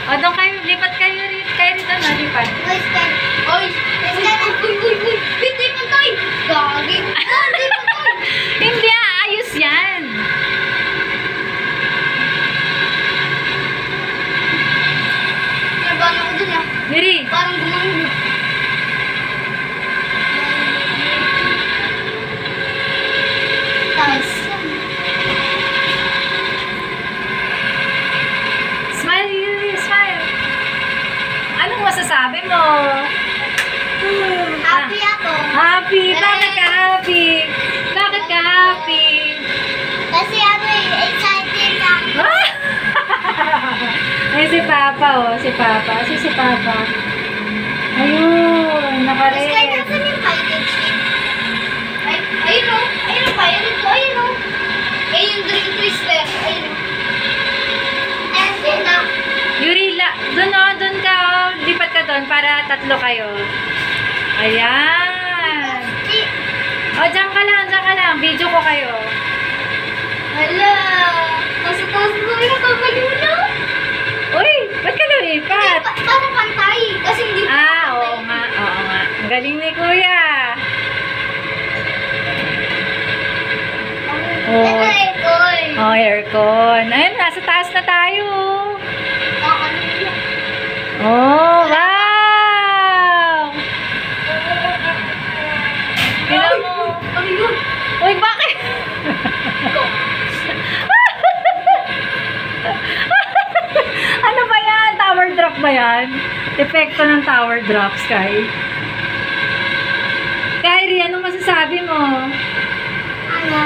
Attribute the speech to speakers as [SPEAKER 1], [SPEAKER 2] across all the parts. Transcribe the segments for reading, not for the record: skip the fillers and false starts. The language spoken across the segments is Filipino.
[SPEAKER 1] O, doon kayo. Lipat kayo rin. Kayo rin doon, lipat.
[SPEAKER 2] Uy, Sky. Uy, Sky. Hindi pa tayo. Gagi. Hindi pa tayo.
[SPEAKER 1] Hindi, ayos yan.
[SPEAKER 2] Nabahan ako dun ah.
[SPEAKER 1] Yuri.
[SPEAKER 2] Parang gumano. Tapos,
[SPEAKER 1] Smile, Yuri. Smile. Anong masasabi mo?
[SPEAKER 2] happy ako.
[SPEAKER 1] Happy. Bakit ka happy? Bakit ka happy?
[SPEAKER 2] Kasi ano excited ako.
[SPEAKER 1] Ay, si Papa, oh. Si Papa. Si Papa. Ayun.
[SPEAKER 2] Sky,
[SPEAKER 1] Naka-red.
[SPEAKER 2] nasan yung package sheet? Ay, ayun o. Ayun o pa. Ayun o. Eh, yung drink twister. Ayun o. Ayan din na.
[SPEAKER 1] Yuri, doon oh. Doon ka, oh. Lipat ka doon para tatlo kayo. Ayan. O, dyan ka lang. Dyan ka lang. Video ko kayo.
[SPEAKER 2] Hala. Nasa taas mo rin nakabaliw na.
[SPEAKER 1] Uy, ba't ka lumipat?
[SPEAKER 2] Para pantay. Kasi hindi pa
[SPEAKER 1] Ah,
[SPEAKER 2] pantay.
[SPEAKER 1] oo nga. Oo nga. Ang galing ni Kuya. Oh.
[SPEAKER 2] Ito aircon.
[SPEAKER 1] Oh, aircon. Ayun, nasa taas na tayo.
[SPEAKER 2] Nakakalula.
[SPEAKER 1] Oh, wow! Tingnan mo.
[SPEAKER 2] Ano yun?
[SPEAKER 1] Uy, bakit? Ano ba yan? Tower drop ba yan? Epekto ng tower drop, Sky. Kyrie, anong masasabi mo?
[SPEAKER 2] Ano?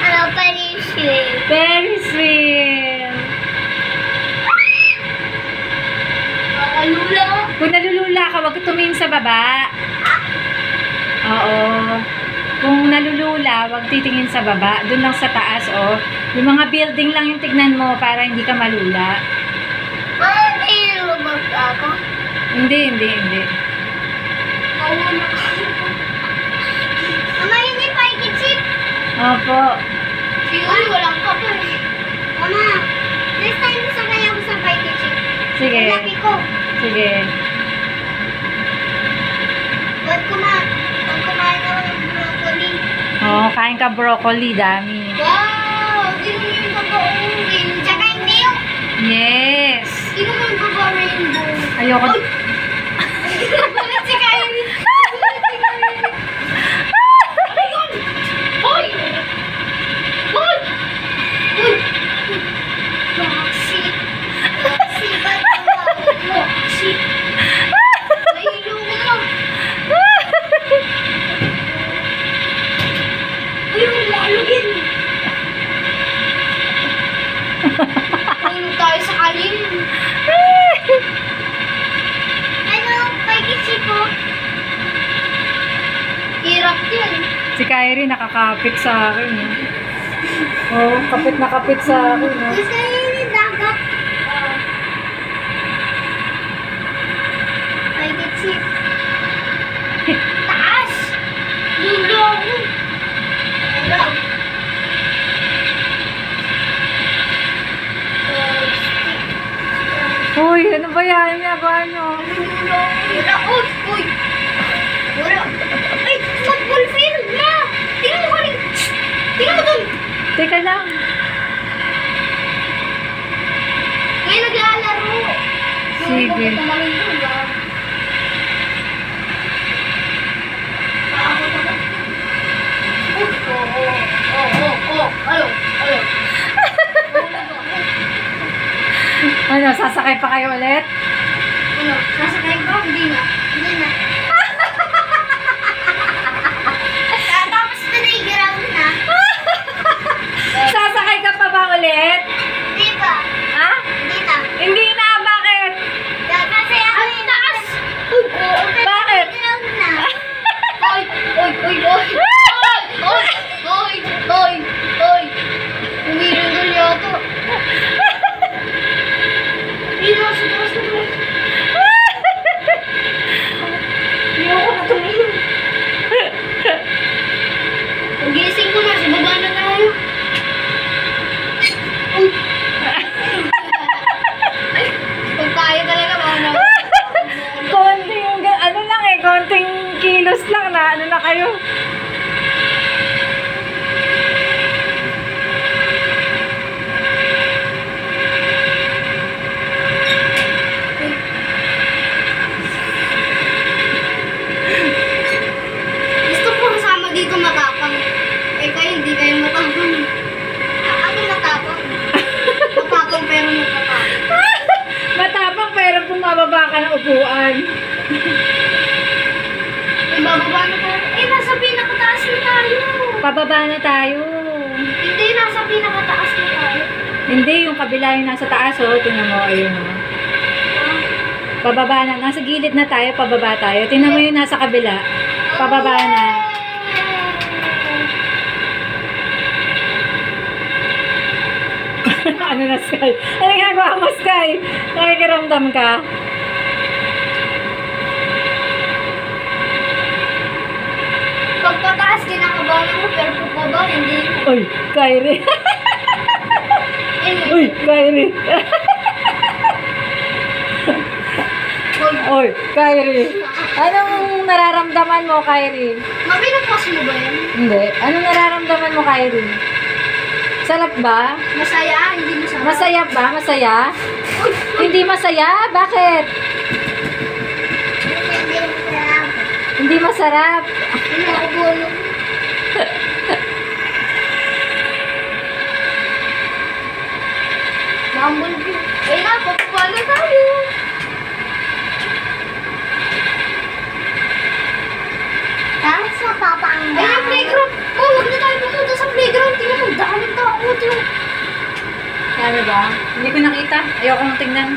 [SPEAKER 2] Ano pa rin siya?
[SPEAKER 1] Very sweet.
[SPEAKER 2] Nakakalula.
[SPEAKER 1] Kung nalulula ka, huwag ka tumingin sa baba. Oo. Kung nalulula, huwag titingin sa baba. Doon lang sa taas, oh. Yung mga building lang yung tignan mo para hindi ka malula.
[SPEAKER 2] Hindi lumag ako.
[SPEAKER 1] Hindi.
[SPEAKER 2] Mawala ka. Mama, hindi pa ikitsip.
[SPEAKER 1] Opo.
[SPEAKER 2] Siguro walang kape. Mama, next time sakay ako sa bike chip.
[SPEAKER 1] Sige.
[SPEAKER 2] Laki ko.
[SPEAKER 1] Sige.
[SPEAKER 2] Pag kumain ako ng broccoli.
[SPEAKER 1] Oh, kain ka broccoli, dami.
[SPEAKER 2] Wow! Hindi mo yung baba-rainbow. Tsaka hindi yung...
[SPEAKER 1] Yes.
[SPEAKER 2] Hindi mo yung baba-rainbow.
[SPEAKER 1] Ayoko.
[SPEAKER 2] Ay! Gulat si Kylie. Gulat si Kylie. Ayun! Hoy! Hoy! Uy! Roxy! Roxy, ba't tawagin mo? Roxy! Nahilo ko na. Ayun, lalugin! Ayun tayo sa kalim. Ano, pagkisi po? Hirap yun.
[SPEAKER 1] Si Kyrie nakakapit sa akin. Oh, kapit na kapit sa akin. Oh.
[SPEAKER 2] Gusto yun yung dagat. Pagkisi. Taas! Dulo ako. Wala.
[SPEAKER 1] Uy, ano ba yan? Ginagawa nyo?
[SPEAKER 2] Wala. Uy! Wala. Ay! Football field na! Tingnan mo ka rin! Tingnan mo dun!
[SPEAKER 1] Teka lang.
[SPEAKER 2] May naglalaro.
[SPEAKER 1] Sige.
[SPEAKER 2] Tumalon dun ba? Paakot ako. Alo.
[SPEAKER 1] Ano, sasakay pa kayo ulit?
[SPEAKER 2] Ano? Sasakay ba? Hindi na. Hindi na. Tapos playground na.
[SPEAKER 1] Sasakay ka pa ba ulit?
[SPEAKER 2] Hindi ba?
[SPEAKER 1] Ha?
[SPEAKER 2] Hindi na.
[SPEAKER 1] Hindi na, bakit?
[SPEAKER 2] Kasi ako yung taas.
[SPEAKER 1] Bakit?
[SPEAKER 2] Playground na. Oy! Umirindol yata. Hindi na sa taas na ba? Ayoko na tumingin. Pagising ko na, sa baba na tayo. Uy!
[SPEAKER 1] kayo.
[SPEAKER 2] Gusto ko kasama dito matapang. Eh kayo hindi kayo matapang. Ako matapang. Matapang pero matapang.
[SPEAKER 1] Matapang pero bumababa ka ng upuan.
[SPEAKER 2] May bababa na tayo. Eh, nasa pinakataas na tayo.
[SPEAKER 1] Pababa na tayo.
[SPEAKER 2] Hindi, nasa pinakataas na tayo.
[SPEAKER 1] Hindi, yung kabila yung nasa taas, oh. Tingnan mo, ayun, oh. Pababa na. Nasa gilid na tayo, pababa tayo. Tingnan mo yung nasa kabila. Pababa na. Ano na, Sky? Ano ginagawa mo, Sky? Nakikiramdam ka?
[SPEAKER 2] Pagpataas, kinakabahan ako, pero pagpaba, hindi.
[SPEAKER 1] Uy, Kyrie.
[SPEAKER 2] Anyway,
[SPEAKER 1] Uy, Kyrie. Uy, Kyrie. Anong nararamdaman mo, Kyrie?
[SPEAKER 2] mapinapos mo ba yan?
[SPEAKER 1] Hindi. Anong nararamdaman mo, Kyrie? Sarap ba?
[SPEAKER 2] Masaya, hindi masarap.
[SPEAKER 1] Masaya ba? Masaya?
[SPEAKER 2] Uy,
[SPEAKER 1] Hindi masaya? Bakit?
[SPEAKER 2] hindi masarap.
[SPEAKER 1] Hindi masarap.
[SPEAKER 2] Ano ako bulo? Bumblebee. Eh na, papapa na tayo. Tapos sa papa ang dami. Ay, yung playground. Oh, huwag na tayo pumunta sa playground. Tingnan mo, daming tao.
[SPEAKER 1] Sabi ba? Hindi ko nakita. Ayoko nang tingnan.